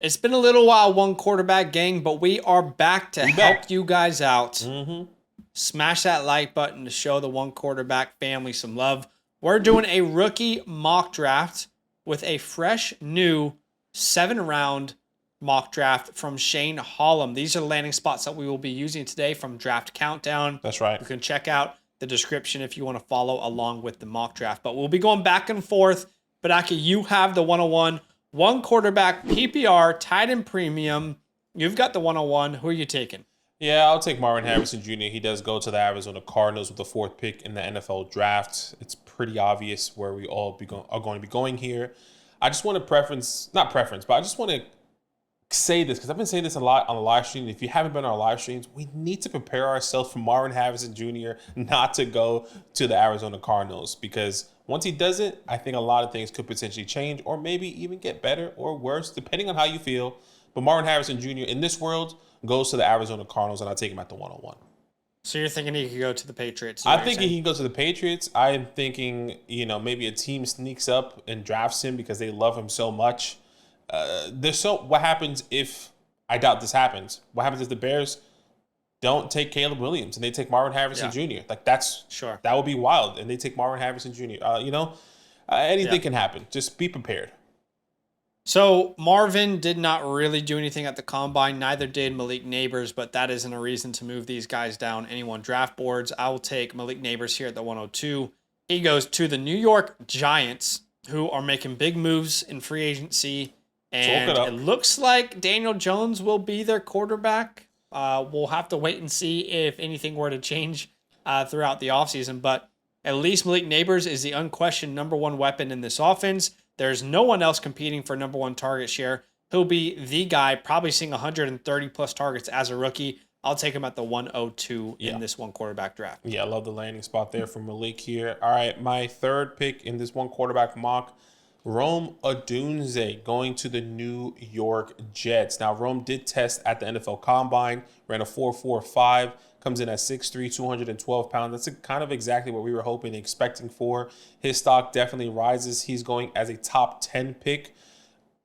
It's been a little while, one quarterback gang, but we are back to help you guys out. Mm-hmm. Smash that like button to show the one quarterback family some love. We're doing a rookie mock draft with a fresh new 7-round mock draft from Shane Hollum. These are the landing spots that we will be using today from Draft Countdown. That's right. You can check out the description if you want to follow along with the mock draft. But we'll be going back and forth. But Aki, you have the 101, one quarterback PPR, tight end premium. You've got the 101. Who are you taking? Yeah, I'll take Marvin Harrison Jr. He does go to the Arizona Cardinals with the 4th pick in the NFL draft. It's pretty obvious where we all are going to be going here. I just want to I just want to say this because I've been saying this a lot on the live stream. If you haven't been on our live streams, we need to prepare ourselves for Marvin Harrison Jr. not to go to the Arizona Cardinals, because once he does it, I think a lot of things could potentially change or maybe even get better or worse, depending on how you feel. But Marvin Harrison Jr. in this world goes to the Arizona Cardinals, and I'll take him at the 101. So you're thinking he could go to the Patriots? I think he can go to the Patriots. I am thinking, maybe a team sneaks up and drafts him because they love him so much. What happens if, I doubt this happens, what happens if the Bears don't take Caleb Williams and they take Marvin Harrison Jr.? Like, that would be wild. And they take Marvin Harrison Jr. Anything can happen. Just be prepared. So Marvin did not really do anything at the combine. Neither did Malik Neighbors, but that isn't a reason to move these guys down any one draft boards. I will take Malik Neighbors here at the 102. He goes to the New York Giants, who are making big moves in free agency. And it looks like Daniel Jones will be their quarterback. We'll have to wait and see if anything were to change throughout the offseason. But at least Malik Neighbors is the unquestioned number one weapon in this offense. There's no one else competing for number one target share. He'll be the guy, probably seeing 130 plus targets as a rookie. I'll take him at the 102 in this one quarterback draft. Yeah, I love the landing spot there for Malik here. All right, my 3rd pick in this one quarterback mock, Rome Odunze, going to the New York Jets. Now, Rome did test at the NFL Combine, ran a 4.45, comes in at 6'3", 212 pounds. That's kind of exactly what we were hoping and expecting for. His stock definitely rises. He's going as a top 10 pick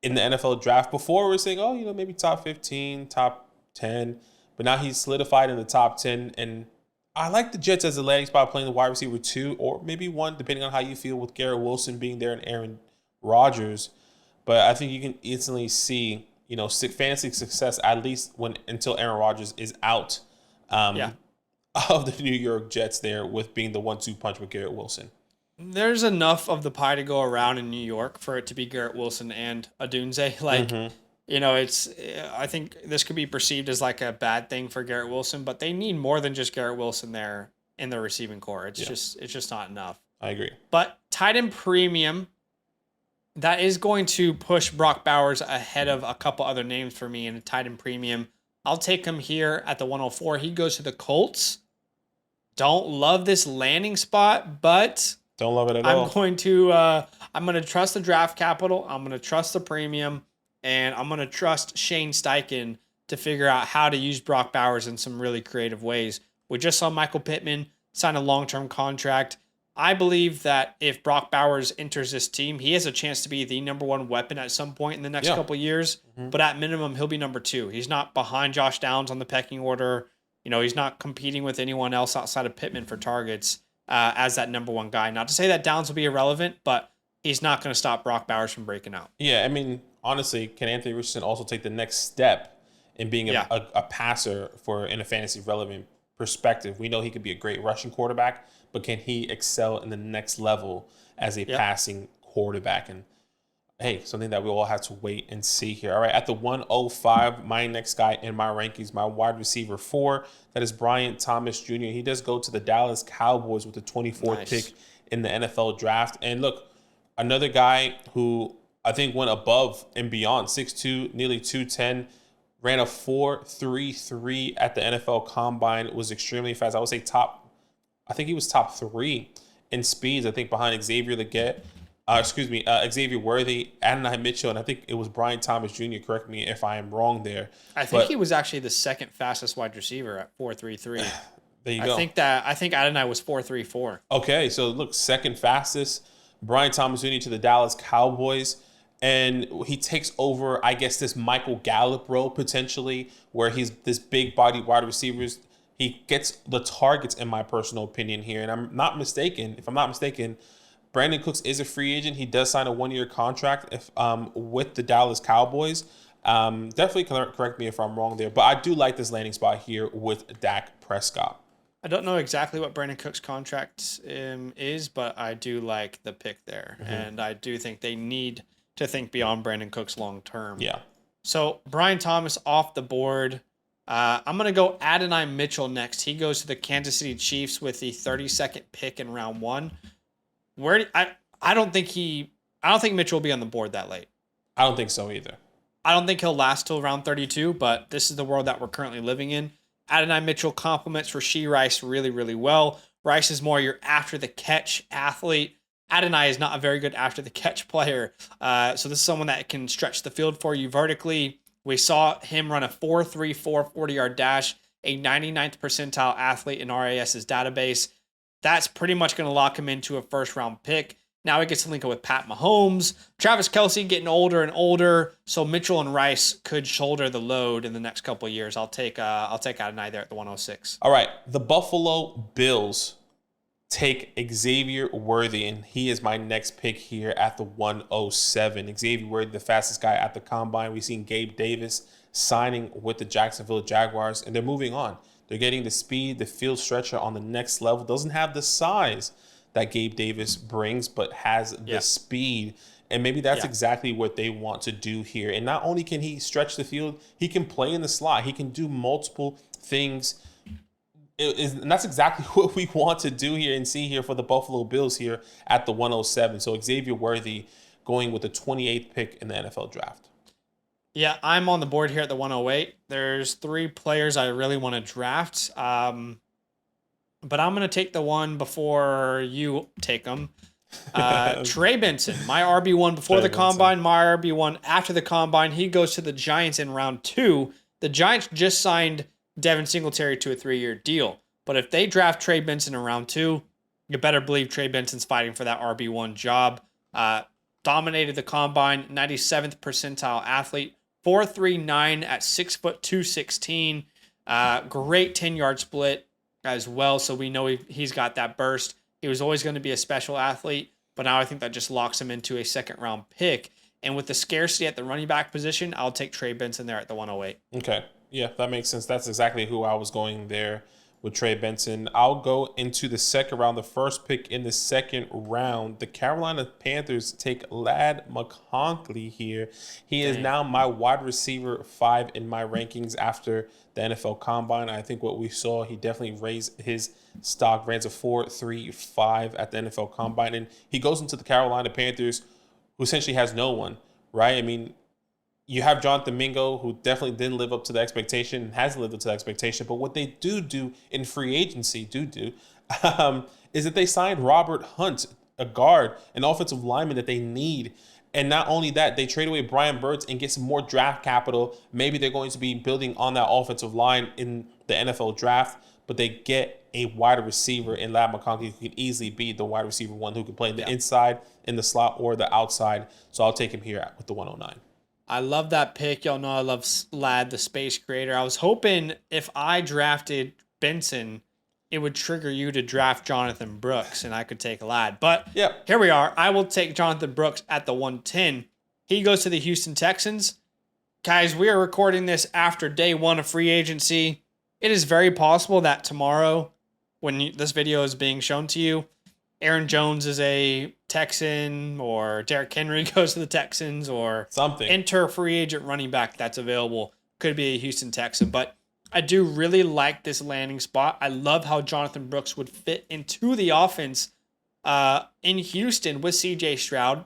in the NFL draft. Before, we were saying, maybe top 15, top 10. But now he's solidified in the top 10. And I like the Jets as a landing spot, playing the wide receiver 2 or maybe 1, depending on how you feel with Garrett Wilson being there and Aaron Rodgers. But I think you can instantly see, fantasy success, at least until Aaron Rodgers is out of the New York Jets there, with being the 1-2 punch with Garrett Wilson. There's enough of the pie to go around in New York for it to be Garrett Wilson and Odunze. I think this could be perceived as like a bad thing for Garrett Wilson, but they need more than just Garrett Wilson there in the receiving core. It's just not enough. I agree. But tight end premium, that is going to push Brock Bowers ahead of a couple other names for me in a tight end premium. I'll take him here at the 104. He goes to the Colts. Don't love this landing spot, but don't love it at all. I'm going to trust the draft capital. I'm going to trust the premium, and I'm going to trust Shane Steichen to figure out how to use Brock Bowers in some really creative ways. We just saw Michael Pittman sign a long-term contract. I believe that if Brock Bowers enters this team, he has a chance to be the number one weapon at some point in the next couple of years. Mm-hmm. But at minimum, he'll be number 2. He's not behind Josh Downs on the pecking order. He's not competing with anyone else outside of Pittman for targets as that number 1 guy. Not to say that Downs will be irrelevant, but he's not going to stop Brock Bowers from breaking out. Yeah, I mean, honestly, can Anthony Richardson also take the next step in being a passer in a fantasy relevant perspective? We know he could be a great rushing quarterback, but can he excel in the next level as a passing quarterback? And hey, something that we all have to wait and see here. All right, at the 105, my next guy in my rankings, my wide receiver 4, that is Brian Thomas Jr. He does go to the Dallas Cowboys with the 24th pick in the NFL draft. And look, another guy who I think went above and beyond, 6'2", nearly 210, ran a 4.33 at the NFL Combine, was extremely fast. I would say he was top 3 in speeds, I think, behind Xavier Worthy, Adonai Mitchell, and I think it was Brian Thomas Jr. Correct me if I am wrong there. I think he was actually the second fastest wide receiver at 4.33. There you go. I think Adonai was 4.34. Okay, so look, second fastest. Brian Thomas Jr. to the Dallas Cowboys. and he takes over, I guess, this Michael Gallup role potentially, where he's this big body wide receivers. He gets the targets, in my personal opinion here. And if I'm not mistaken, Brandon Cooks is a free agent. He does sign a 1-year contract with the Dallas Cowboys. Definitely correct me if I'm wrong there, but I do like this landing spot here with Dak Prescott. I don't know exactly what Brandon Cook's contract is, but I do like the pick there. Mm-hmm. And I do think they need to think beyond Brandon Cooks long term. Yeah. So Brian Thomas off the board. I'm going to go Adonai Mitchell next. He goes to the Kansas City Chiefs with the 32nd pick in round 1. I don't think Mitchell will be on the board that late. I don't think so either. I don't think he'll last till round 32, but this is the world that we're currently living in. Adonai Mitchell complements Rashee Rice really, really well. Rice is more your after-the-catch athlete. Adonai is not a very good after-the-catch player. So this is someone that can stretch the field for you vertically. We saw him run a 4.34 40-yard dash, a 99th percentile athlete in RAS's database. That's pretty much going to lock him into a first-round pick. Now he gets to link up with Pat Mahomes. Travis Kelce getting older and older, so Mitchell and Rice could shoulder the load in the next couple of years. I'll take Adonai there at the 106. All right, the Buffalo Bills take Xavier Worthy, and he is my next pick here at the 107. Xavier Worthy, the fastest guy at the combine. We've seen Gabe Davis signing with the Jacksonville Jaguars, and they're moving on. They're getting the speed, the field stretcher on the next level. Doesn't have the size that Gabe Davis brings, but has the speed. And maybe that's exactly what they want to do here. And not only can he stretch the field, he can play in the slot. He can do multiple things. And that's exactly what we want to do here and see here for the Buffalo Bills here at the 107. So Xavier Worthy going with the 28th pick in the NFL draft. Yeah, I'm on the board here at the 108. There's 3 players I really want to draft. But I'm going to take the one before you take them. Trey Benson, my RB1 before the combine, my RB1 after the combine. He goes to the Giants in round 2. The Giants just signed Devin Singletary to a 3-year deal. But if they draft Trey Benson in round 2, you better believe Trey Benson's fighting for that RB1 job. Dominated the combine, 97th percentile athlete, 4.39 at 6 foot 216. Great 10-yard split as well, so we know he's got that burst. He was always going to be a special athlete, but now I think that just locks him into a second-round pick. And with the scarcity at the running back position, I'll take Trey Benson there at the 108. Okay, yeah, that makes sense. That's exactly who I was going there with Trey Benson. I'll go into the second round, the first pick in the second round. The Carolina Panthers take Ladd McConkey here. He is now my wide receiver 5 in my rankings after the NFL Combine. I think what we saw, he definitely raised his stock, ran to 4.35 at the NFL Combine. And he goes into the Carolina Panthers, who essentially has no one, right? I mean, you have Jonathan Mingo, who definitely didn't live up to the expectation and hasn't lived up to the expectation. But what they do in free agency, is that they signed Robert Hunt, a guard, an offensive lineman that they need. And not only that, they trade away Brian Burns and get some more draft capital. Maybe they're going to be building on that offensive line in the NFL draft, but they get a wide receiver in Ladd McConkey who can easily be the wide receiver 1 who can play in the inside, in the slot, or the outside. So I'll take him here with the 109. I love that pick. Y'all know I love Ladd, the space creator. I was hoping if I drafted Benson, it would trigger you to draft Jonathan Brooks and I could take Ladd. But here we are. I will take Jonathan Brooks at the 110. He goes to the Houston Texans. Guys, we are recording this after day 1 of free agency. It is very possible that tomorrow, when this video is being shown to you, Aaron Jones is a Texan, or Derrick Henry goes to the Texans, or something. Enter free agent running back that's available. Could be a Houston Texan. But I do really like this landing spot. I love how Jonathan Brooks would fit into the offense in Houston with CJ Stroud.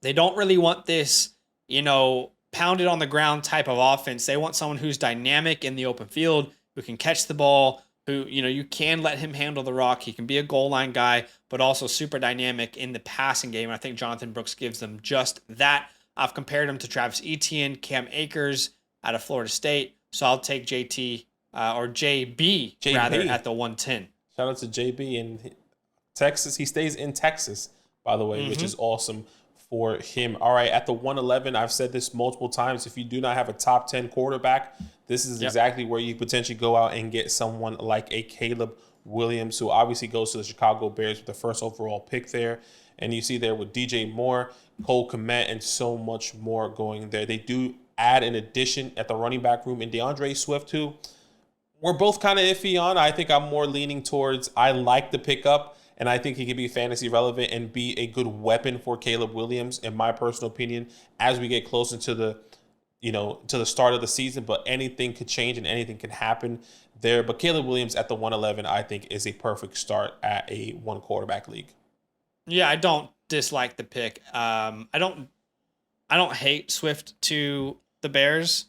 They don't really want this, pounded on the ground type of offense. They want someone who's dynamic in the open field, who can catch the ball, who, you can let him handle the rock. He can be a goal line guy, but also super dynamic in the passing game. And I think Jonathan Brooks gives them just that. I've compared him to Travis Etienne, Cam Akers out of Florida State. So I'll take JB rather at the 110. Shout out to JB in Texas. He stays in Texas, by the way, which is awesome for him. All right, at the 111, I've said this multiple times. If you do not have a top 10 quarterback, this is exactly where you potentially go out and get someone like a Caleb Williams, who obviously goes to the Chicago Bears with the first overall pick there. And you see there with DJ Moore, Cole Kmet, and so much more going there. They do add an addition at the running back room, and DeAndre Swift, who we're both kind of iffy on. I think I'm more leaning towards I like the pickup, and I think he can be fantasy relevant and be a good weapon for Caleb Williams, in my personal opinion, as we get closer to the start of the season. But anything could change and anything can happen there. But Caleb Williams at the 111, I think, is a perfect start at a one quarterback league. Yeah, I don't dislike the pick. I don't hate Swift to the Bears.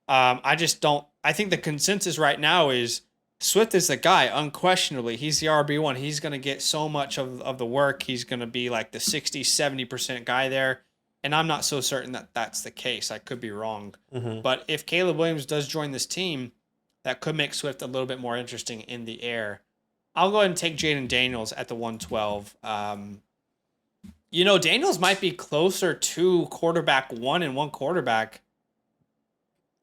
I just don't. I think the consensus right now is Swift is the guy, unquestionably. He's the RB1. He's going to get so much of the work. He's going to be like the 60, 70% guy there. And I'm not so certain that that's the case. I could be wrong. Mm-hmm. But if Caleb Williams does join this team, that could make Swift a little bit more interesting in the air. I'll go ahead and take Jaden Daniels at the 112. Daniels might be closer to quarterback one and one quarterback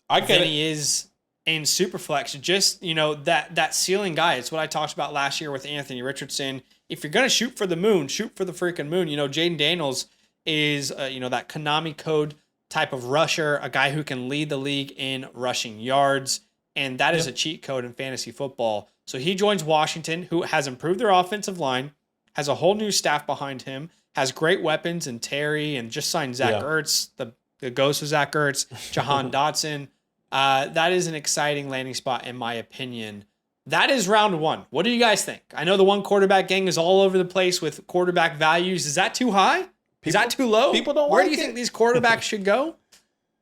than he is in Superflex. Just, that ceiling guy. It's what I talked about last year with Anthony Richardson. If you're going to shoot for the moon, shoot for the freaking moon. Jaden Daniels is, that Konami code type of rusher, a guy who can lead the league in rushing yards. And that is a cheat code in fantasy football. So he joins Washington, who has improved their offensive line, has a whole new staff behind him, has great weapons in Terry, and just signed Zach Ertz, the ghost of Zach Ertz, Jahan Dotson. That is an exciting landing spot, in my opinion. That is round one. What do you guys think? I know the one quarterback gang is all over the place with quarterback values. Is that too high? Is that too low? People don't Where like do you it. think these quarterbacks should go?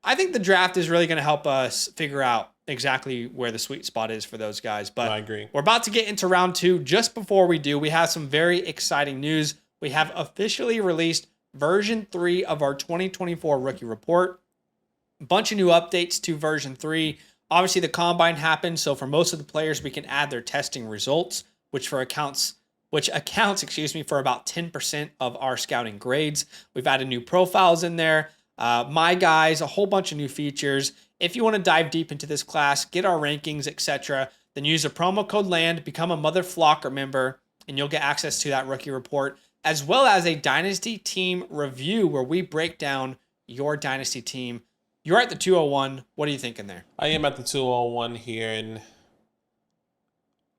I think the draft is really going to help us figure out exactly where the sweet spot is for those guys. But I agree. We're about to get into round two. Just before we do, we have some very exciting news. We have officially released version 3 of our 2024 rookie report. A bunch of new updates to version 3. Obviously, the combine happened, so for most of the players, we can add their testing results, which accounts for about 10% of our scouting grades. We've added new profiles in there. My guys, a whole bunch of new features. If you want to dive deep into this class, get our rankings, etc., then use the promo code LAND, become a Mother Flocker member, and you'll get access to that rookie report, as well as a Dynasty team review where we break down your Dynasty team. You're at the 201. What are you thinking there? I am at the 201 here, and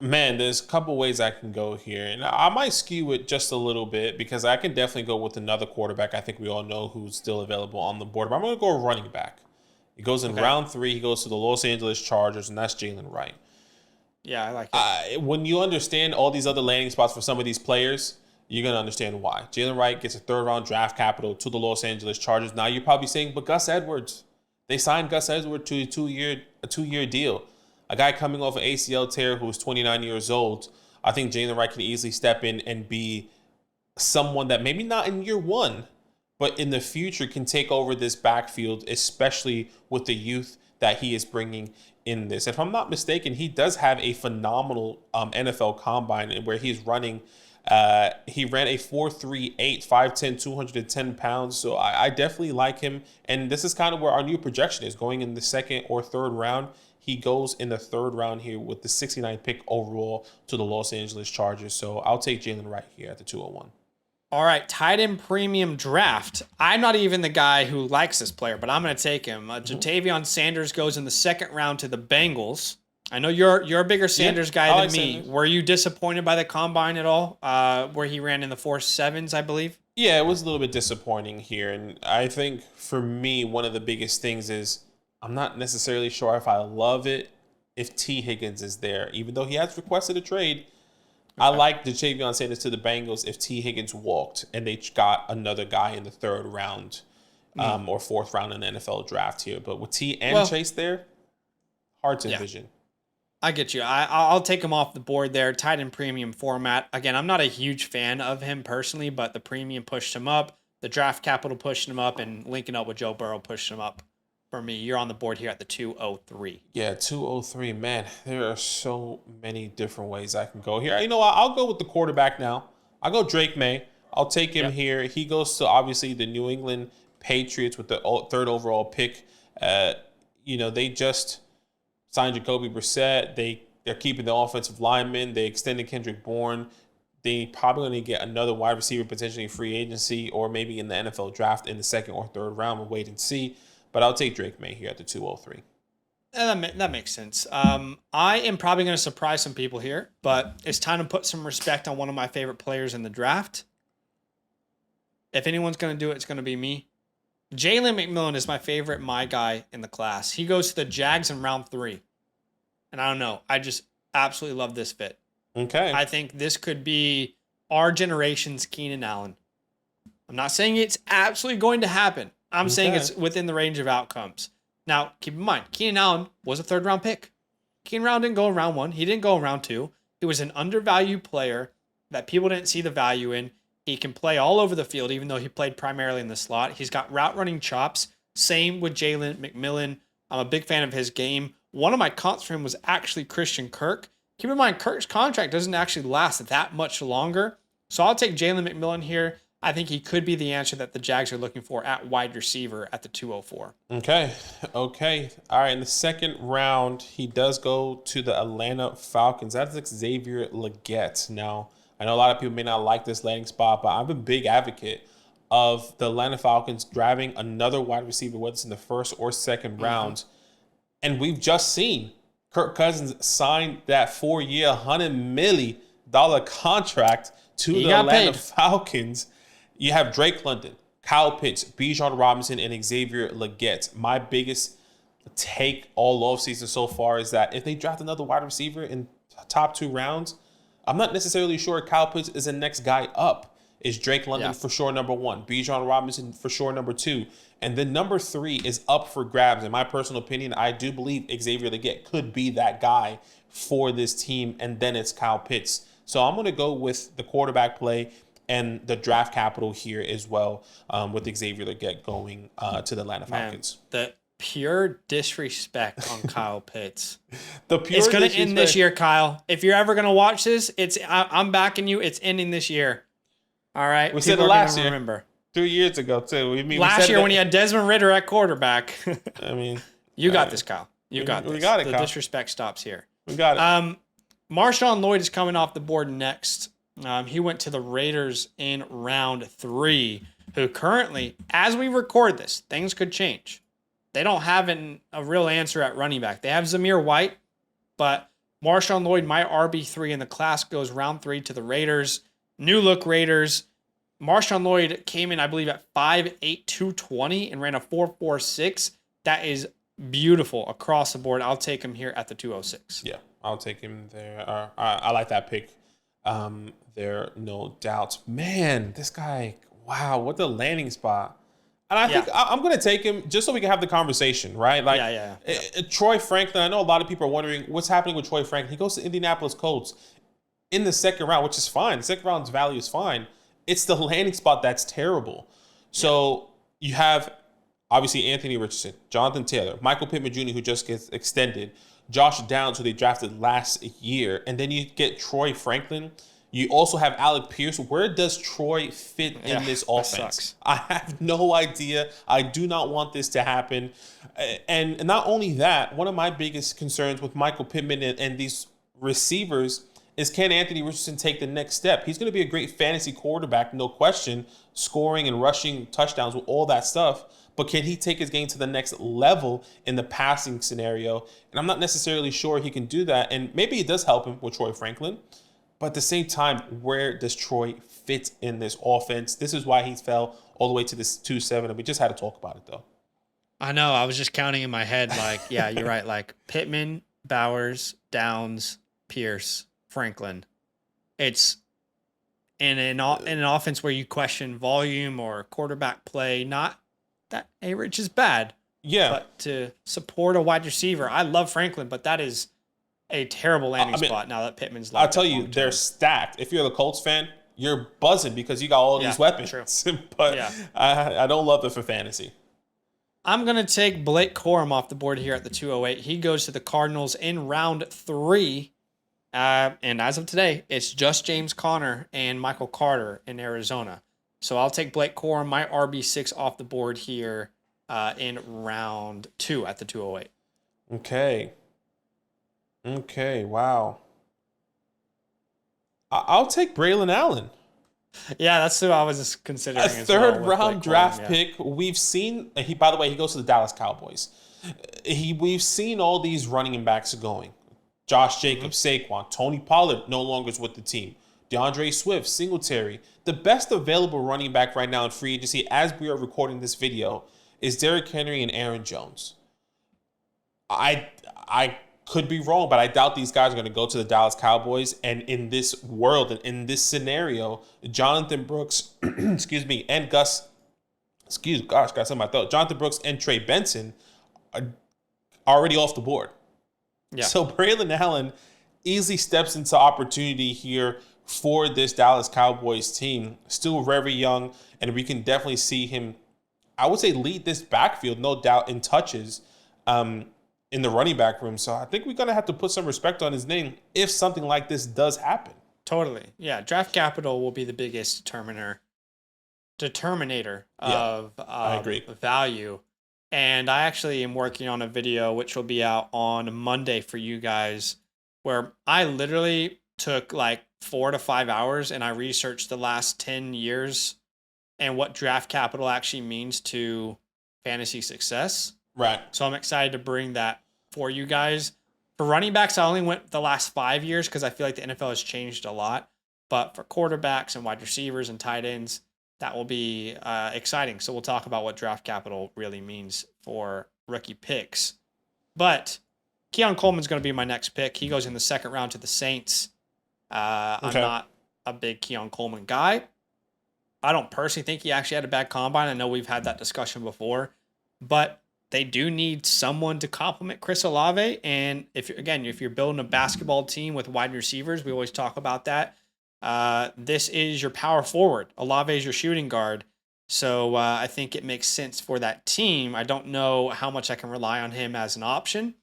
man, there's a couple ways I can go here. And I might skew it just a little bit because I can definitely go with another quarterback. I think we all know who's still available on the board, but I'm going to go running back. He goes in round 3. He goes to the Los Angeles Chargers, and that's Jalen Wright. Yeah, I like it. When you understand all these other landing spots for some of these players, you're going to understand why. Jalen Wright gets a 3rd-round draft capital to the Los Angeles Chargers. Now you're probably saying, but Gus Edwards. They signed Gus Edwards to a two-year deal. A guy coming off an ACL tear who's 29 years old. I think Jalen Wright can easily step in and be someone that maybe not in year 1, but in the future can take over this backfield, especially with the youth that he is bringing in this. If I'm not mistaken, he does have a phenomenal NFL combine where he's running. He ran a 4.38, 5'10", 210 pounds. So I definitely like him. And this is kind of where our new projection is going in the 2nd or 3rd round. He goes in the 3rd round here with the 69th pick overall to the Los Angeles Chargers. So I'll take Jalen Wright here at the 201. All right, tight end premium draft. I'm not even the guy who likes this player, but I'm going to take him. Jatavion Sanders goes in the 2nd round to the Bengals. I know you're a bigger Sanders guy than me. Sanders. Were you disappointed by the combine at all, where he ran in the 4.7s, I believe? Yeah, it was a little bit disappointing here. And I think for me, one of the biggest things is I'm not necessarily sure if I love it if T. Higgins is there, even though he has requested a trade. I like the Jatavion Sanders to the Bengals if T. Higgins walked and they got another guy in the 3rd round or 4th round in the NFL draft here. But with T and Chase there, hard to envision. I get you. I'll take him off the board there. Tight end premium format. Again, I'm not a huge fan of him personally, but the premium pushed him up. The draft capital pushed him up, and linking up with Joe Burrow pushed him up. For me, you're on the board here at the 203. Yeah, 203. Man, there are so many different ways I can go here. You know what? I'll go with the quarterback now. I'll go Drake May. I'll take him here. He goes to obviously the New England Patriots with the third overall pick. They just signed Jacoby Brissett. They're keeping the offensive lineman. They extended Kendrick Bourne. They probably going to get another wide receiver potentially in free agency or maybe in the NFL draft in the second or third round. We'll wait and see. But I'll take Drake May here at the 203. That makes sense. I am probably going to surprise some people here, but it's time to put some respect on one of my favorite players in the draft. If anyone's going to do it, it's going to be me. Jalen McMillan is my favorite my guy in the class. He goes to the Jags in round 3. And I don't know. I just absolutely love this fit. Okay. I think this could be our generation's Keenan Allen. I'm not saying it's absolutely going to happen. I'm saying it's within the range of outcomes. Now, keep in mind, Keenan Allen was a third-round pick. Keenan Allen didn't go in round 1. He didn't go in round 2. He was an undervalued player that people didn't see the value in. He can play all over the field, even though he played primarily in the slot. He's got route-running chops. Same with Jalen McMillan. I'm a big fan of his game. One of my comps for him was actually Christian Kirk. Keep in mind, Kirk's contract doesn't actually last that much longer. So I'll take Jalen McMillan here. I think he could be the answer that the Jags are looking for at wide receiver at the 204. Okay. All right. In the second round, he does go to the Atlanta Falcons. That's Xavier Legette. Now, I know a lot of people may not like this landing spot, but I'm a big advocate of the Atlanta Falcons grabbing another wide receiver, whether it's in the first or second round. And we've just seen Kirk Cousins signed that 4-year, $100 million contract to the Atlanta Falcons. You have Drake London, Kyle Pitts, Bijan Robinson, and Xavier Legette. My biggest take all offseason so far is that if they draft another wide receiver in top 2 rounds, I'm not necessarily sure Kyle Pitts is the next guy up. Is Drake London for sure number 1, Bijan Robinson for sure number 2, and then number 3 is up for grabs. In my personal opinion, I do believe Xavier Legette could be that guy for this team, and then it's Kyle Pitts. So I'm going to go with the quarterback play and the draft capital here as well, with Xavier Legette going to the Atlanta Falcons. The pure disrespect on Kyle Pitts. It's going to end this year, Kyle. If you're ever going to watch this, I'm backing you. It's ending this year. All right. We said it last year. Remember 2 years ago too. Last year when you had Desmond Ridder at quarterback. I mean, you got this, Kyle. You got this. We got it. The Kyle. disrespect stops here. We got it. Marshawn Lloyd is coming off the board next. He went to the Raiders in round 3, who currently, as we record this, things could change. They don't have a real answer at running back. They have Zamir White, but Marshawn Lloyd, my RB3 in the class, goes round 3 to the Raiders. New look Raiders. Marshawn Lloyd came in, I believe, at 5'8", 220 and ran a 4.46. That is beautiful across the board. I'll take him here at the 206. Yeah, I'll take him there. I like that pick. There, no doubt. Man, this guy, wow, what the landing spot. And I think I'm going to take him just so we can have the conversation, right? Troy Franklin, I know a lot of people are wondering what's happening with Troy Franklin. He goes to Indianapolis Colts in the second round, which is fine. The second round's value is fine. It's the landing spot that's terrible. So you have, obviously, Anthony Richardson, Jonathan Taylor, Michael Pittman Jr., who just gets extended, Josh Downs, who they drafted last year, and then you get Troy Franklin. You also have Alec Pierce. Where does Troy fit in this offense? I have no idea. I do not want this to happen. And not only that, one of my biggest concerns with Michael Pittman and these receivers is, can Anthony Richardson take the next step? He's going to be a great fantasy quarterback, no question, scoring and rushing touchdowns with all that stuff. But can he take his game to the next level in the passing scenario? And I'm not necessarily sure he can do that. And maybe it does help him with Troy Franklin. But at the same time, where does Troy fit in this offense? This is why he fell all the way to this 2-7. And we just had to talk about it, though. I know. I was just counting in my head. Yeah, you're right. Pittman, Bowers, Downs, Pierce, Franklin. It's in an offense where you question volume or quarterback play. Not that A-Rich is bad. Yeah. But to support a wide receiver, I love Franklin, but that is a terrible landing spot now that Pittman's left. I'll tell you, they're stacked. If you're the Colts fan, you're buzzing because you got all these weapons. True. But I don't love it for fantasy. I'm going to take Blake Corum off the board here at the 208. He goes to the Cardinals in round 3. And as of today, it's just James Conner and Michael Carter in Arizona. So I'll take Blake Corum, my RB6 off the board here in round 2 at the 208. Okay. Wow. I'll take Braylon Allen. Yeah, that's who I was just considering. A third round draft pick. We've seen by the way, he goes to the Dallas Cowboys. We've seen all these running backs going. Josh Jacobs, Saquon, Tony Pollard no longer is with the team. DeAndre Swift, Singletary. The best available running back right now in free agency as we are recording this video is Derrick Henry and Aaron Jones. I could be wrong, but I doubt these guys are going to go to the Dallas Cowboys. And in this world, and in this scenario, Jonathan Brooks, excuse me, and got something in my throat. Jonathan Brooks and Trey Benson are already off the board. Yeah. So Braylon Allen easily steps into opportunity here for this Dallas Cowboys team. Still very young, and we can definitely see him, I would say, lead this backfield, no doubt, in touches in the running back room. So I think we're going to have to put some respect on his name if something like this does happen. Totally. Yeah, draft capital will be the biggest determinator of I agree. value. And I actually am working on a video which will be out on Monday for you guys, where I literally took like 4 to 5 hours and I researched the last 10 years and what draft capital actually means to fantasy success. Right. So I'm excited to bring that for you guys. For running backs, I only went the last 5 years because I feel like the NFL has changed a lot. But for quarterbacks and wide receivers and tight ends, that will be exciting. So we'll talk about what draft capital really means for rookie picks. But Keon Coleman's going to be my next pick. He goes in the second round to the Saints. I'm not a big Keon Coleman guy. I don't personally think he actually had a bad combine. I know we've had that discussion before. But they do need someone to complement Chris Olave. And if you're building a basketball team with wide receivers, we always talk about that. This is your power forward. Olave is your shooting guard. So I think it makes sense for that team. I don't know how much I can rely on him as an option,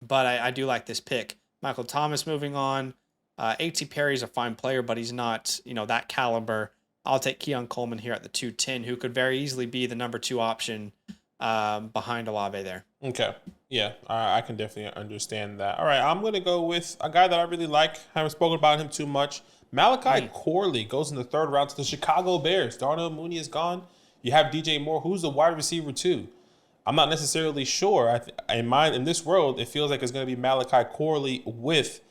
but I do like this pick. Michael Thomas moving on. A.T. Perry's a fine player, but he's not, that caliber. I'll take Keon Coleman here at the 210, who could very easily be the number 2 option behind Olave there. Okay. Yeah, I can definitely understand that. All right, I'm going to go with a guy that I really like. Haven't spoken about him too much. Malachi Corley goes in the third round to the Chicago Bears. Darnell Mooney is gone. You have DJ Moore, who's the wide receiver too. I'm not necessarily sure. In this world, it feels like it's going to be Malachi Corley with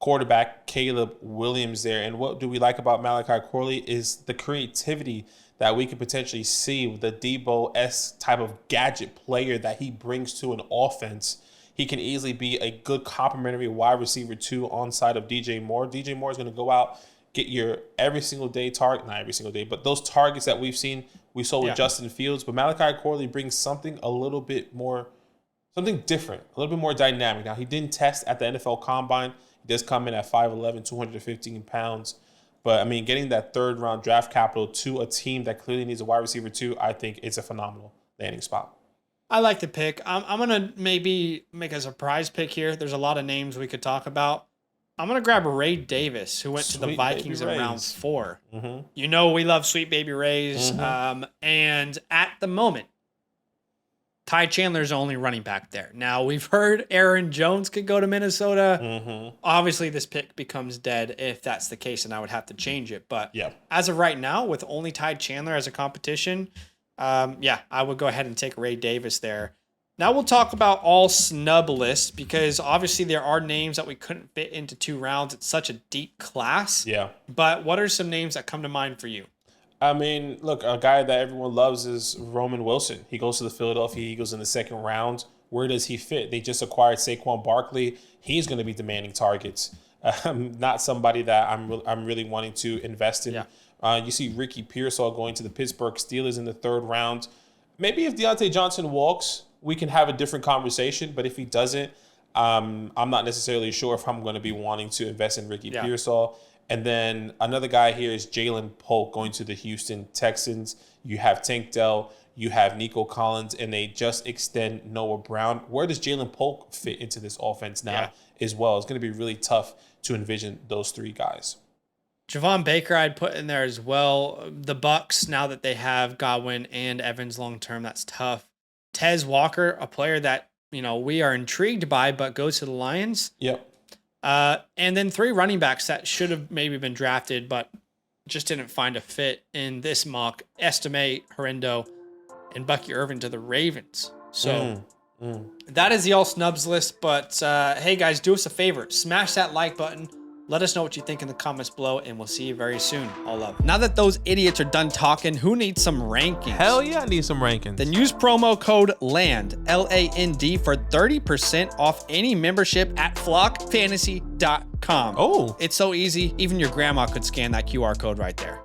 quarterback Caleb Williams there. And what do we like about Malachi Corley is the creativity that we could potentially see with the Debo-esque type of gadget player that he brings to an offense. He can easily be a good complementary wide receiver too on side of DJ Moore. DJ Moore is going to go out, get your every single day target, not every single day, but those targets that we saw with Justin Fields. But Malachi Corley brings something different, a little bit more dynamic. Now, he didn't test at the NFL Combine. He does come in at 5'11", 215 pounds. But, getting that third round draft capital to a team that clearly needs a wide receiver too, I think it's a phenomenal landing spot. I like the pick. I'm going to maybe make a surprise pick here. There's a lot of names we could talk about. I'm going to grab Ray Davis, who went to the Vikings in round 4. Mm-hmm. We love Sweet Baby Rays. Mm-hmm. And at the moment, Ty Chandler's the only running back there. Now, we've heard Aaron Jones could go to Minnesota. Mm-hmm. Obviously, this pick becomes dead if that's the case, and I would have to change it. But as of right now, with only Ty Chandler as a competition, I would go ahead and take Ray Davis there. Now we'll talk about all SNUB lists because obviously there are names that we couldn't fit into 2 rounds. It's such a deep class. Yeah. But what are some names that come to mind for you? Look, a guy that everyone loves is Roman Wilson. He goes to the Philadelphia Eagles in the second round. Where does he fit? They just acquired Saquon Barkley. He's going to be demanding targets. Not somebody that I'm really wanting to invest in. Yeah. You see Ricky Pearsall going to the Pittsburgh Steelers in the third round. Maybe if Deontay Johnson walks, we can have a different conversation. But if he doesn't, I'm not necessarily sure if I'm going to be wanting to invest in Ricky Pearsall. And then another guy here is Jalen Polk going to the Houston Texans. You have Tank Dell You have Nico Collins, and they just extend Noah Brown. Where does Jalen Polk fit into this offense now as well? It's going to be really tough to envision those three guys. Javon Baker I'd put in there as well. The Bucks, now that they have Godwin and Evans long term, that's tough. Tez Walker, a player that, you know, we are intrigued by, but goes to the Lions. Yep. And then 3 running backs that should have maybe been drafted, but just didn't find a fit in this mock. Estimate, Horindo, and Bucky Irvin to the Ravens. So that is the all snubs list. But hey, guys, do us a favor. Smash that like button. Let us know what you think in the comments below, and we'll see you very soon. All love. Now that those idiots are done talking, who needs some rankings? Hell yeah, I need some rankings. Then use promo code LAND, L-A-N-D, for 30% off any membership at flockfantasy.com. Oh. It's so easy, even your grandma could scan that QR code right there.